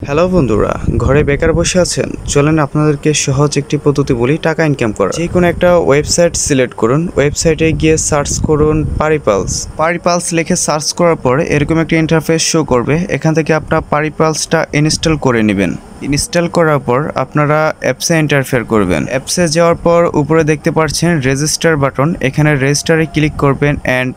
Hello বন্ধুরা, ঘরে বেকার বসে আছেন? চলেন আপনাদেরকে সহজ একটি পদ্ধতি বলি টাকা ইনকাম করা। যে কোনো একটা ওয়েবসাইট সিলেক্ট করুন, ওয়েবসাইটে গিয়ে সার্চ করুন পারিপালস লিখে সার্চ করার পর এরকম একটা ইন্টারফেস শো করবে। এখান থেকে আপনার পারিপালসটা ইনস্টল করে নেবেন। ইনস্টল করার পর আপনারা অ্যাপসে ইন্টারফেয়ার করবেন। অ্যাপসে যাওয়ার পর উপরে দেখতে পাচ্ছেন রেজিস্টার বাটন, এখানে রেজিস্টারে ক্লিক করবেন অ্যান্ড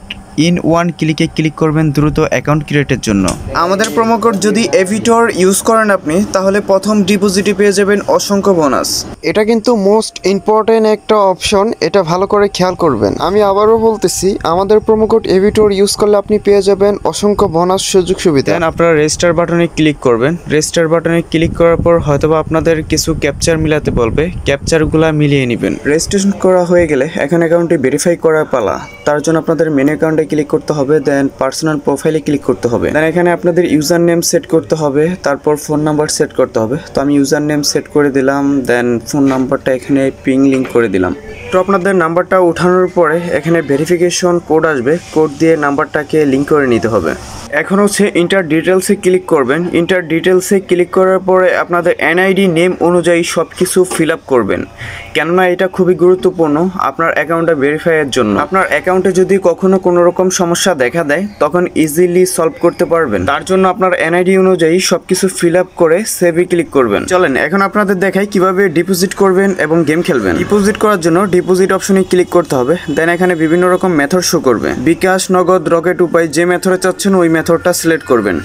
ইন ওয়ান ক্লিকে ক্লিক করবেন দ্রুত অ্যাকাউন্ট ক্রিয়েটের জন্য। আমাদের প্রোমো কোড যদি এভিটর ইউজ করেন আপনি, তাহলে প্রথম ডিপোজিটে পেয়ে যাবেন অসংখ্য বোনাস। এটা কিন্তু মোস্ট ইম্পর্টেন্ট একটা অপশন, এটা ভালো করে খেয়াল করবেন। আমি আবারও বলতেছি, আমাদের প্রোমো কোড এভিটর ইউজ করলে আপনি পেয়ে যাবেন অসংখ্য বোনাস সুযোগ সুবিধা। দেন আপনারা রেজিস্টার বাটনে ক্লিক করবেন। রেজিস্টার বাটনে ক্লিক করার পর হয়তোবা আপনাদের কিছু ক্যাপচার মিলাতে বলবে, ক্যাপচারগুলো মিলিয়ে নেবেন। রেজিস্ট্রেশন করা হয়ে গেলে এখন অ্যাকাউন্টটি ভেরিফাই করার পালা। তার জন্য আপনাদের মেন অ্যাকাউন্টে ক্লিক করতে হবে, দেন পার্সোনাল প্রোফাইলে ক্লিক করতে হবে। দেন এখানে আপনাদের ইউজার নেম সেট করতে হবে, তারপর ফোন নাম্বার সেট করতে হবে। তো আমি ইউজার নেম সেট করে দিলাম, দেন ফোন নাম্বারটা এখানে পিং লিঙ্ক করে দিলাম। তো আপনাদের নাম্বারটা ওঠানোর পরে এখানে ভেরিফিকেশন কোড আসবে, কোড দিয়ে নাম্বারটাকে লিঙ্ক করে নিতে হবে। এখন হচ্ছে ইন্টার ডিটেলসে ক্লিক করবেন। ইন্টার ডিটেলসে ক্লিক করার পরে আপনাদের এনআইডি নেম অনুযায়ী সব কিছু ফিল আপ করবেন, কেননা এটা খুবই গুরুত্বপূর্ণ আপনার অ্যাকাউন্টটা ভেরিফাইয়ের জন্য। আপনার অ্যাকাউন্টে যদি কখনো কোনো রকম সমস্যা দেখা দেয় তখন ইজিলি সলভ করতে পারবেন। তার জন্য আপনার এনআইডি অনুযায়ী সব কিছু ফিল আপ করে সেভে ক্লিক করবেন। চলেন এখন আপনাদের দেখাই কিভাবে ডিপোজিট করবেন এবং গেম খেলবেন। ডিপোজিট করার জন্য ডিপোজিট অপশনে ক্লিক করতে হবে। দেন এখানে বিভিন্ন রকম মেথড শো করবে, বিকাশ, নগদ, রকেট, উপায়, যে মেথডে চাচ্ছেন ওই মেথডটা সিলেক্ট করবেন।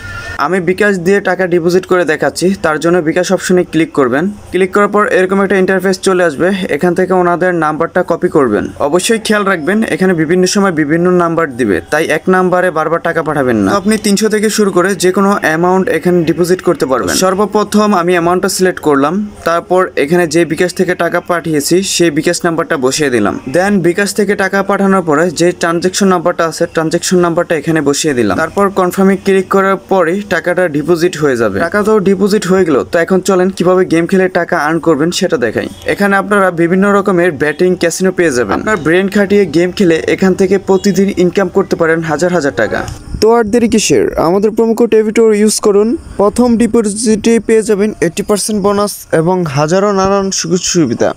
আমি বিকাশ দিয়ে টাকা ডিপোজিট করে দেখাচ্ছি, তার জন্য বিকাশ অপশনে ক্লিক করবেন। ক্লিক করার পর এরকম একটা ইন্টারফেস চলে আসবে, এখান থেকে ওনাদের নাম্বারটা কপি করবেন। অবশ্যই খেয়াল রাখবেন এখানে বিভিন্ন সময় বিভিন্ন নাম্বার দিবে, তাই এক নাম্বারে বারবার টাকা পাঠাবেন না। আপনি 300 থেকে শুরু করে যে কোনো অ্যামাউন্ট এখানে ডিপোজিট করতে পারবেন। সর্বপ্রথম আমি অ্যামাউন্টটা সিলেক্ট করলাম, তারপর এখানে যে বিকাশ থেকে টাকা পাঠিয়েছি সেই বিকাশ নাম্বারটা বসিয়ে দিলাম। দেন বিকাশ থেকে টাকা পাঠানোর পরে যে ট্রানজ্যাকশন নাম্বারটা আছে ট্রানজ্যাকশন নাম্বারটা এখানে বসিয়ে দিলাম। তারপর কনফার্মে ক্লিক করার পরে টাকাটা ডিপোজিট হয়ে যাবে। টাকা তো ডিপোজিট হয়ে গেল, তো এখন চলেন কিভাবে গেম খেলে টাকা আর্ন করবেন সেটা দেখাই। এখানে আপনারা বিভিন্ন রকমের ব্যাটিং, ক্যাসিনো পেয়ে যাবেন। আপনার ব্রেন খাটিয়ে গেম খেলে এখান থেকে প্রতিদিন ইনকাম করতে পারেন হাজার হাজার টাকা। তো আর দেরি কিসের, আমাদের প্রোমো কোড এভিটর ইউজ করুন। প্রথম ডিপোজিটে পেয়ে যাবেন 80% বোনাস এবং হাজারো নানান সুযোগ সুবিধা।